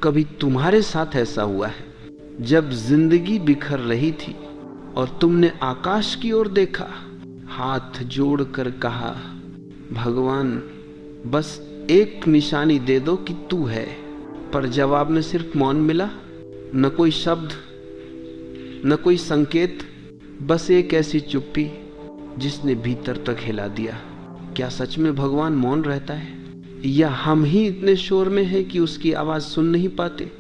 कभी तुम्हारे साथ ऐसा हुआ है जब जिंदगी बिखर रही थी और तुमने आकाश की ओर देखा, हाथ जोड़कर कहा, भगवान बस एक निशानी दे दो कि तू है, पर जवाब में सिर्फ मौन मिला, न कोई शब्द, न कोई संकेत, बस एक ऐसी चुप्पी जिसने भीतर तक हिला दिया। क्या सच में भगवान मौन रहता है, या हम ही इतने शोर में हैं कि उसकी आवाज सुन नहीं पाते?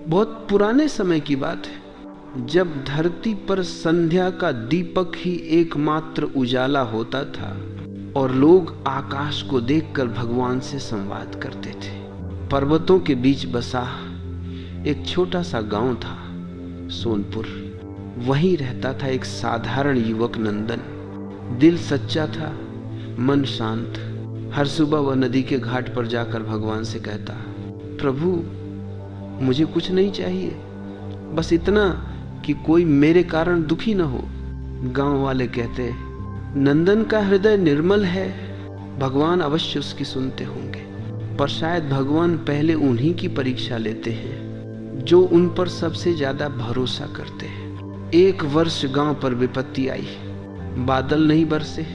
बहुत पुराने समय की बात है, जब धरती पर संध्या का दीपक ही एकमात्र उजाला होता था और लोग आकाश को देखकर भगवान से संवाद करते थे। पर्वतों के बीच बसा एक छोटा सा गांव था, सोनपुर। वहीं रहता था एक साधारण युवक नंदन। दिल सच्चा था, मन शांत। हर सुबह वह नदी के घाट पर जाकर भगवान से कहता, प्रभु मुझे कुछ नहीं चाहिए, बस इतना कि कोई मेरे कारण दुखी न हो। गांव वाले कहते, नंदन का हृदय निर्मल है, भगवान अवश्य उसकी सुनते होंगे। पर शायद भगवान पहले उन्हीं की परीक्षा लेते हैं जो उन पर सबसे ज्यादा भरोसा करते हैं। एक वर्ष गांव पर विपत्ति आई, बादल नहीं बरसे,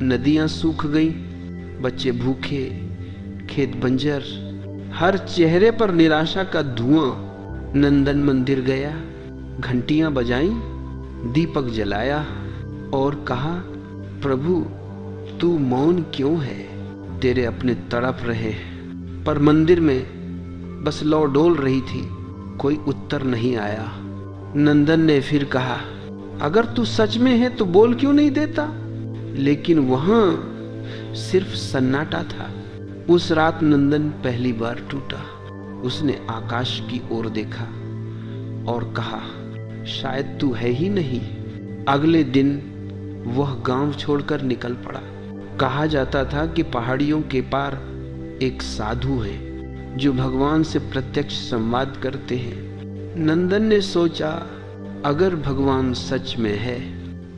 नदियां सूख गई, बच्चे भूखे, खेत बंजर, हर चेहरे पर निराशा का धुआं। नंदन मंदिर गया, घंटियां बजाईं, दीपक जलाया और कहा, प्रभु तू मौन क्यों है? तेरे अपने तड़प रहे। पर मंदिर में बस लौ डोल रही थी, कोई उत्तर नहीं आया। नंदन ने फिर कहा, अगर तू सच में है तो बोल क्यों नहीं देता? लेकिन वहां सिर्फ सन्नाटा था। उस रात नंदन पहली बार टूटा। उसने आकाश की ओर देखा और कहा, शायद तू है ही नहीं। अगले दिन वह गांव छोड़कर निकल पड़ा। कहा जाता था कि पहाड़ियों के पार एक साधु है जो भगवान से प्रत्यक्ष संवाद करते हैं। नंदन ने सोचा, अगर भगवान सच में है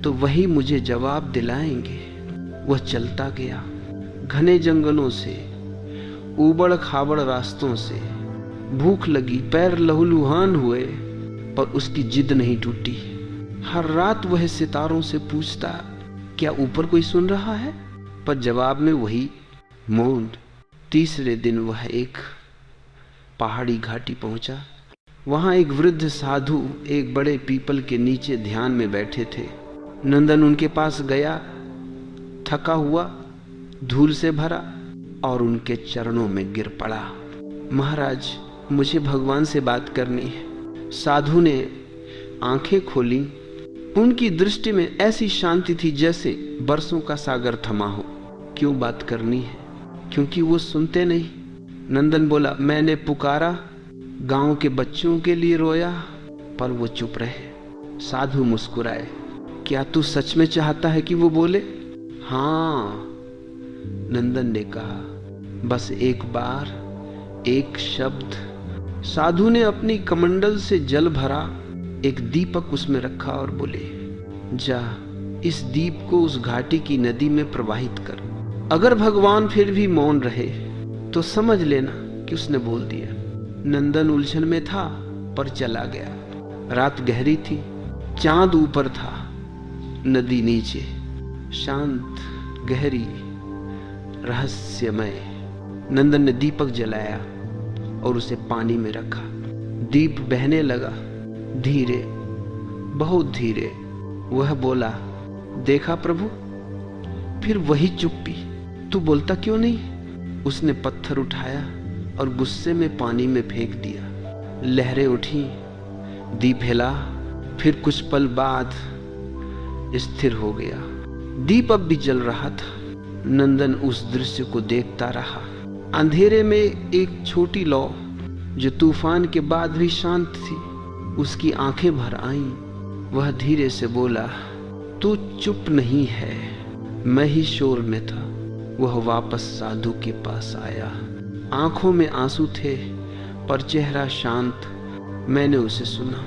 तो वही मुझे जवाब दिलाएंगे। वह चलता गया, घने जंगलों से, ऊबड़ खाबड़ रास्तों से। भूख लगी, पैर लहूलुहान हुए, पर उसकी जिद नहीं टूटी। हर रात वह सितारों से पूछता, क्या ऊपर कोई सुन रहा है? पर जवाब में वही मौन। तीसरे दिन वह एक पहाड़ी घाटी पहुंचा। वहां एक वृद्ध साधु एक बड़े पीपल के नीचे ध्यान में बैठे थे। नंदन उनके पास गया, थका हुआ, धूल से भरा, और उनके चरणों में गिर पड़ा। महाराज, मुझे भगवान से बात करनी है। साधु ने आंखें खोली। उनकी दृष्टि में ऐसी शांति थी जैसे बरसों का सागर थमा हो। क्यों बात करनी है? क्योंकि वो सुनते नहीं। नंदन बोला, मैंने पुकारा, गांव के बच्चों के लिए रोया, पर वो चुप रहे। साधु मुस्कुराए, क्या तू सच में चाहता है कि वो बोले? हाँ, नंदन ने कहा, बस एक बार, एक शब्द। साधु ने अपनी कमंडल से जल भरा, एक दीपक उसमें रखा और बोले, जा इस दीप को उस घाटी की नदी में प्रवाहित कर। अगर भगवान फिर भी मौन रहे तो समझ लेना कि उसने बोल दिया। नंदन उलझन में था पर चला गया। रात गहरी थी, चांद ऊपर था, नदी नीचे, शांत, गहरी, रहस्यमय। नंदन ने दीपक जलाया और उसे पानी में रखा। दीप बहने लगा, धीरे, बहुत धीरे। वह बोला, देखा प्रभु? फिर वही चुप्पी, तू बोलता क्यों नहीं? उसने पत्थर उठाया और गुस्से में पानी में फेंक दिया। लहरें उठी, दीप हिला, फिर कुछ पल बाद स्थिर हो गया। दीप अब भी जल रहा था। नंदन उस दृश्य को देखता रहा। अंधेरे में एक छोटी लौ जो तूफान के बाद भी शांत थी, उसकी आंखें भर आईं। वह धीरे से बोला, तू चुप नहीं है, मैं ही शोर में था। वह वापस साधु के पास आया। आंखों में आंसू थे पर चेहरा शांत। मैंने उसे सुना।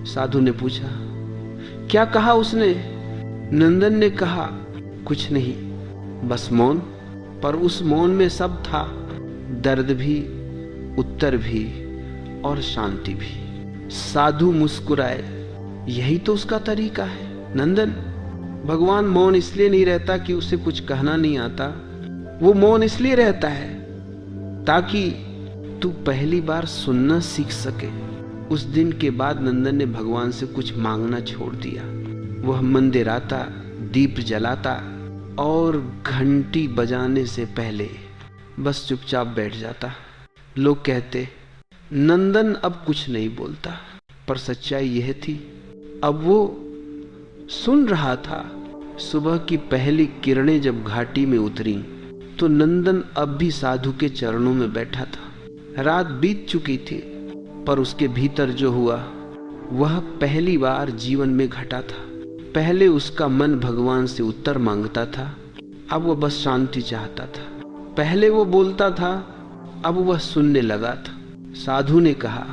साधु ने पूछा, क्या कहा उसने? नंदन ने कहा, कुछ नहीं, बस मौन। पर उस मौन में सब था, दर्द भी, उत्तर भी, और शांति भी। साधु मुस्कुराए, यही तो उसका तरीका है। नंदन, भगवान मौन इसलिए नहीं रहता कि उसे कुछ कहना नहीं आता, वो मौन इसलिए रहता है ताकि तू पहली बार सुनना सीख सके। उस दिन के बाद नंदन ने भगवान से कुछ मांगना छोड़ दिया। वह मंदिर आता, दीप जलाता और घंटी बजाने से पहले बस चुपचाप बैठ जाता। लोग कहते नंदन अब कुछ नहीं बोलता, पर सच्चाई यह थी, अब वो सुन रहा था। सुबह की पहली किरणें जब घाटी में उतरी तो नंदन अब भी साधु के चरणों में बैठा था। रात बीत चुकी थी, पर उसके भीतर जो हुआ वह पहली बार जीवन में घटा था। पहले उसका मन भगवान से उत्तर मांगता था, अब वह बस शांति चाहता था। पहले वो बोलता था, अब वह सुनने लगा था। साधु ने कहा,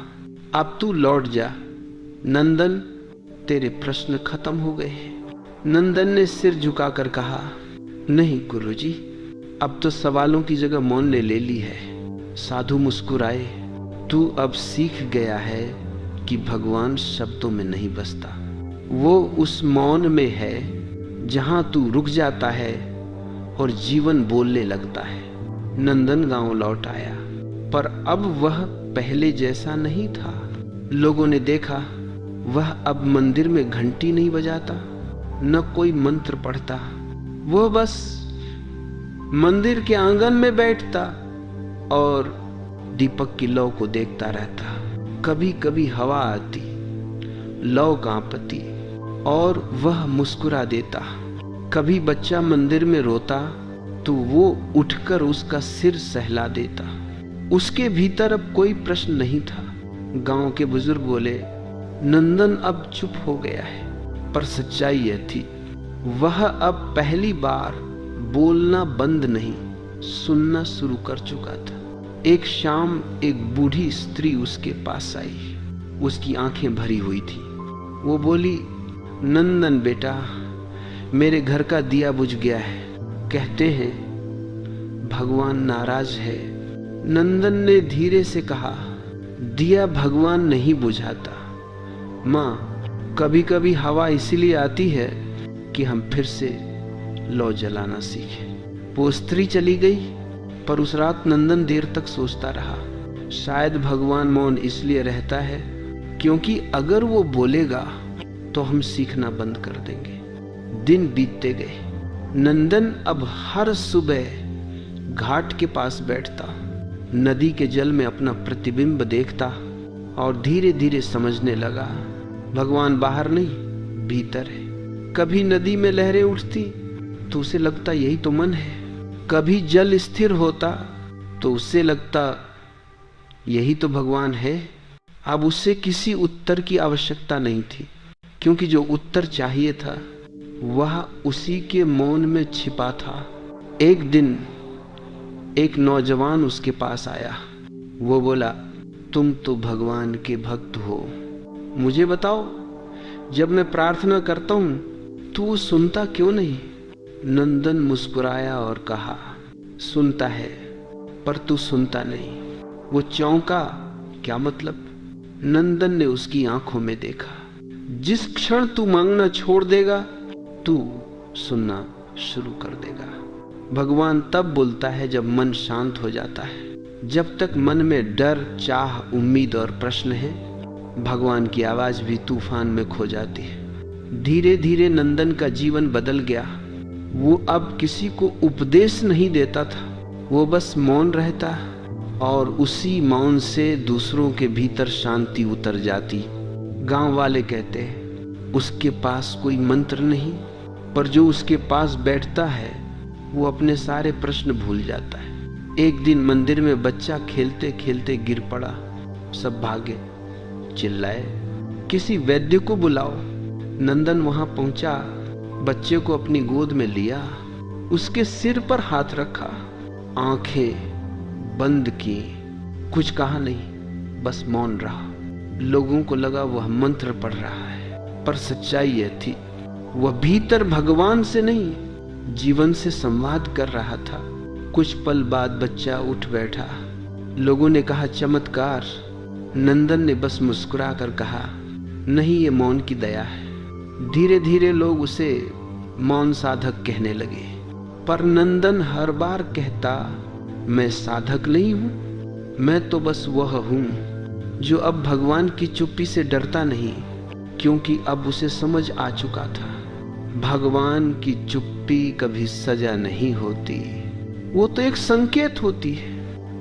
अब तू लौट जा नंदन, तेरे प्रश्न खत्म हो गए हैं। नंदन ने सिर झुकाकर कहा, नहीं गुरुजी, अब तो सवालों की जगह मौन ने ले ली है। साधु मुस्कुराए, तू अब सीख गया है कि भगवान शब्दों में नहीं बसता, वो उस मौन में है जहां तू रुक जाता है और जीवन बोलने लगता है। नंदन गांव लौट आया, पर अब वह पहले जैसा नहीं था। लोगों ने देखा वह अब मंदिर में घंटी नहीं बजाता, न कोई मंत्र पढ़ता। वह बस मंदिर के आंगन में बैठता और दीपक की लौ को देखता रहता। कभी कभी हवा आती, लौ कांपती और वह मुस्कुरा देता। कभी बच्चा मंदिर में रोता तो वो उठकर उसका सिर सहला देता। उसके भीतर अब कोई प्रश्न नहीं था। गांव के बुजुर्ग बोले, नंदन अब चुप हो गया है, पर सच्चाई यह थी, वह अब पहली बार बोलना बंद नहीं, सुनना शुरू कर चुका था। एक शाम एक बूढ़ी स्त्री उसके पास आई। उसकी आंखें भरी हुई थी। वो बोली, नंदन बेटा, मेरे घर का दिया बुझ गया है। कहते हैं भगवान नाराज है। नंदन ने धीरे से कहा, दिया भगवान नहीं बुझाता माँ, कभी कभी हवा इसीलिए आती है कि हम फिर से लौ जलाना सीखें। वो स्त्री चली गई, पर उस रात नंदन देर तक सोचता रहा। शायद भगवान मौन इसलिए रहता है क्योंकि अगर वो बोलेगा तो हम सीखना बंद कर देंगे। दिन बीतते गए। नंदन अब हर सुबह घाट के पास बैठता, नदी के जल में अपना प्रतिबिंब देखता और धीरे धीरे समझने लगा, भगवान बाहर नहीं भीतर है। कभी नदी में लहरें उठती तो उसे लगता यही तो मन है। कभी जल स्थिर होता तो उसे लगता यही तो भगवान है। अब उसे किसी उत्तर की आवश्यकता नहीं थी, क्योंकि जो उत्तर चाहिए था वह उसी के मौन में छिपा था। एक दिन एक नौजवान उसके पास आया। वो बोला, तुम तो भगवान के भक्त हो, मुझे बताओ, जब मैं प्रार्थना करता हूं तो वो सुनता क्यों नहीं? नंदन मुस्कुराया और कहा, सुनता है पर तू सुनता नहीं। वो चौंका, क्या मतलब? नंदन ने उसकी आंखों में देखा। जिस क्षण तू मांगना छोड़ देगा तू सुनना शुरू कर देगा। भगवान तब बोलता है जब मन शांत हो जाता है। जब तक मन में डर, चाह, उम्मीद और प्रश्न है, भगवान की आवाज भी तूफान में खो जाती है। धीरे धीरे नंदन का जीवन बदल गया। वो अब किसी को उपदेश नहीं देता था, वो बस मौन रहता और उसी मौन से दूसरों के भीतर शांति उतर जाती। गांव वाले कहते उसके पास कोई मंत्र नहीं, पर जो उसके पास बैठता है वो अपने सारे प्रश्न भूल जाता है। एक दिन मंदिर में बच्चा खेलते खेलते गिर पड़ा। सब भागे, चिल्लाए, किसी वैद्य को बुलाओ। नंदन वहां पहुंचा, बच्चे को अपनी गोद में लिया, उसके सिर पर हाथ रखा, आंखें बंद की, कुछ कहा नहीं, बस मौन रहा। लोगों को लगा वह मंत्र पढ़ रहा है, पर सच्चाई यह थी, वह भीतर भगवान से नहीं, जीवन से संवाद कर रहा था। कुछ पल बाद बच्चा उठ बैठा। लोगों ने कहा, चमत्कार, नंदन ने बस मुस्कुरा कर कहा, नहीं, ये मौन की दया है। धीरे धीरे लोग उसे मौन साधक कहने लगे, पर नंदन हर बार कहता, मैं साधक नहीं हूं, मैं तो बस वह हूं जो अब भगवान की चुप्पी से डरता नहीं, क्योंकि अब उसे समझ आ चुका था, भगवान की चुप्पी कभी सजा नहीं होती, वो तो एक संकेत होती है।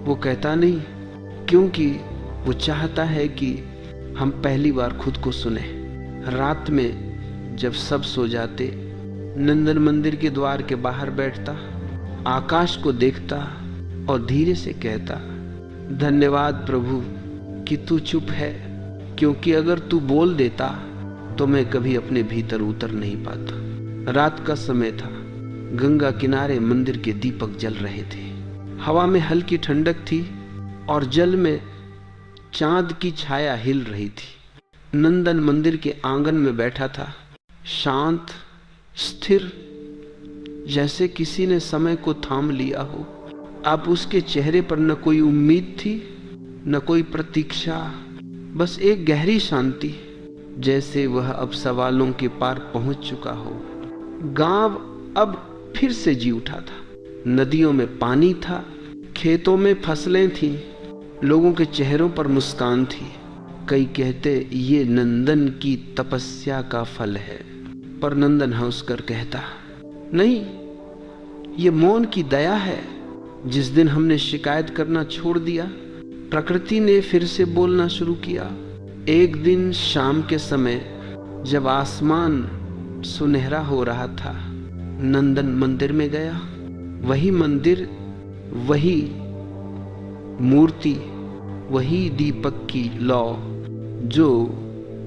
वो कहता नहीं, क्योंकि वो चाहता है कि हम पहली बार खुद को सुने। रात में जब सब सो जाते, नंदन मंदिर के द्वार के बाहर बैठता, आकाश को देखता और धीरे से कहता, धन्यवाद प्रभु कि तू चुप है, क्योंकि अगर तू बोल देता तो मैं कभी अपने भीतर उतर नहीं पाता। रात का समय था, गंगा किनारे मंदिर के दीपक जल रहे थे, हवा में हल्की ठंडक थी और जल में चांद की छाया हिल रही थी। नंदन मंदिर के आंगन में बैठा था, शांत, स्थिर, जैसे किसी ने समय को थाम लिया हो। अब उसके चेहरे पर न कोई उम्मीद थी, न कोई प्रतीक्षा, बस एक गहरी शांति, जैसे वह अब सवालों के पार पहुंच चुका हो। गांव अब फिर से जी उठा था, नदियों में पानी था, खेतों में फसलें थीं, लोगों के चेहरों पर मुस्कान थी। कई कहते ये नंदन की तपस्या का फल है, पर नंदन हंसकर कहता, नहीं, ये मौन की दया है। जिस दिन हमने शिकायत करना छोड़ दिया, प्रकृति ने फिर से बोलना शुरू किया। एक दिन शाम के समय जब आसमान सुनहरा हो रहा था, नंदन मंदिर में गया। वही मंदिर, वही मूर्ति, वही दीपक की लौ जो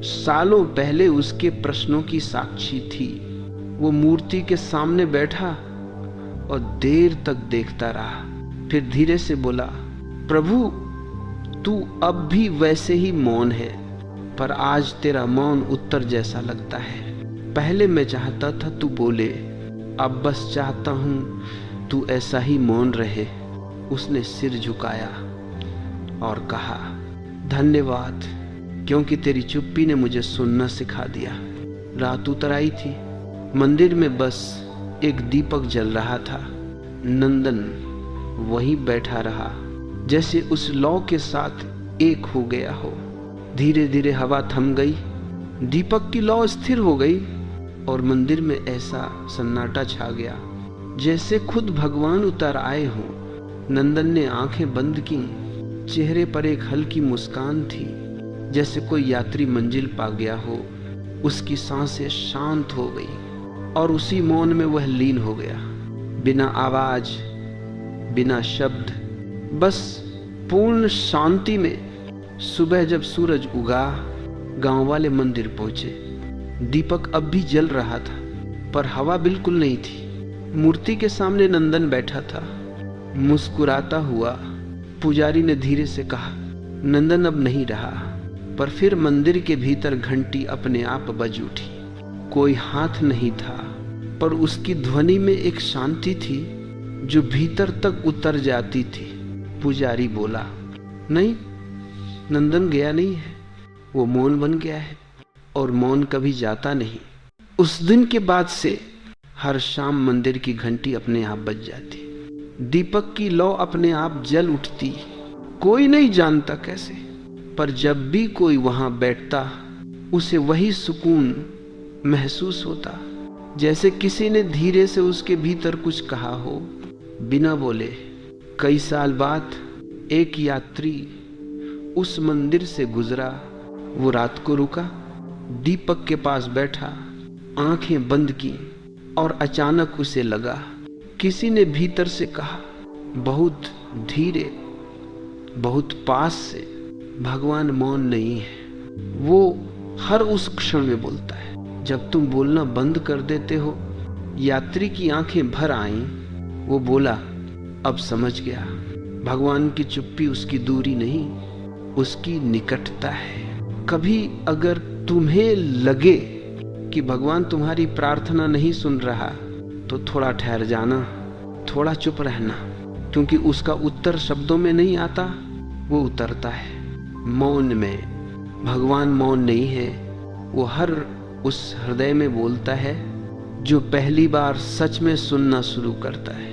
सालों पहले उसके प्रश्नों की साक्षी थी। वो मूर्ति के सामने बैठा और देर तक देखता रहा, फिर धीरे से बोला, प्रभु तू अब भी वैसे ही मौन है, पर आज तेरा मौन उत्तर जैसा लगता है। पहले मैं चाहता था तू बोले, अब बस चाहता हूं तू ऐसा ही मौन रहे। उसने सिर झुकाया और कहा, धन्यवाद, क्योंकि तेरी चुप्पी ने मुझे सुनना सिखा दिया। रात उतर आई थी, मंदिर में बस एक दीपक जल रहा था। नंदन वहीं बैठा रहा, जैसे उस लौ के साथ एक हो गया हो। धीरे धीरे हवा थम गई, दीपक की लौ स्थिर हो गई और मंदिर में ऐसा सन्नाटा छा गया जैसे खुद भगवान उतर आए हों। नंदन ने आंखें बंद की, चेहरे पर एक हल्की मुस्कान थी, जैसे कोई यात्री मंजिल पा गया हो। उसकी सांसें शांत हो गई और उसी मौन में वह लीन हो गया, बिना आवाज, बिना शब्द, बस पूर्ण शांति में। सुबह जब सूरज उगा, गांव वाले मंदिर पहुंचे। दीपक अब भी जल रहा था, पर हवा बिल्कुल नहीं थी। मूर्ति के सामने नंदन बैठा था, मुस्कुराता हुआ। पुजारी ने धीरे से कहा, नंदन अब नहीं रहा। पर फिर मंदिर के भीतर घंटी अपने आप बज उठी। कोई हाथ नहीं था, पर उसकी ध्वनि में एक शांति थी जो भीतर तक उतर जाती थी। पुजारी बोला, नहीं, नंदन गया नहीं है, वो मौन बन गया है और मौन कभी जाता नहीं। उस दिन के बाद से हर शाम मंदिर की घंटी अपने आप बज जाती, दीपक की लौ अपने आप जल उठती। कोई नहीं जानता कैसे, पर जब भी कोई वहां बैठता उसे वही सुकून महसूस होता, जैसे किसी ने धीरे से उसके भीतर कुछ कहा हो, बिना बोले। कई साल बाद एक यात्री उस मंदिर से गुजरा। वो रात को रुका, दीपक के पास बैठा, आंखें बंद की और अचानक उसे लगा, किसी ने भीतर से कहा, बहुत धीरे, बहुत पास से, भगवान मौन नहीं है, वो हर उस क्षण में बोलता है जब तुम बोलना बंद कर देते हो। यात्री की आंखें भर आईं। वो बोला, अब समझ गया, भगवान की चुप्पी उसकी दूरी नहीं, उसकी निकटता है। कभी अगर तुम्हें लगे कि भगवान तुम्हारी प्रार्थना नहीं सुन रहा, तो थोड़ा ठहर जाना, थोड़ा चुप रहना, क्योंकि उसका उत्तर शब्दों में नहीं आता, वो उतरता है। मौन में। भगवान मौन नहीं है, वो हर उस हृदय में बोलता है जो पहली बार सच में सुनना शुरू करता है।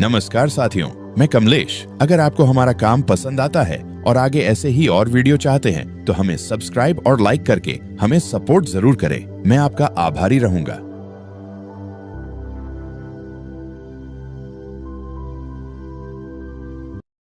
नमस्कार साथियों, मैं कमलेश। अगर आपको हमारा काम पसंद आता है और आगे ऐसे ही और वीडियो चाहते हैं तो हमें सब्सक्राइब और लाइक करके हमें सपोर्ट जरूर करें। मैं आपका आभारी रहूंगा।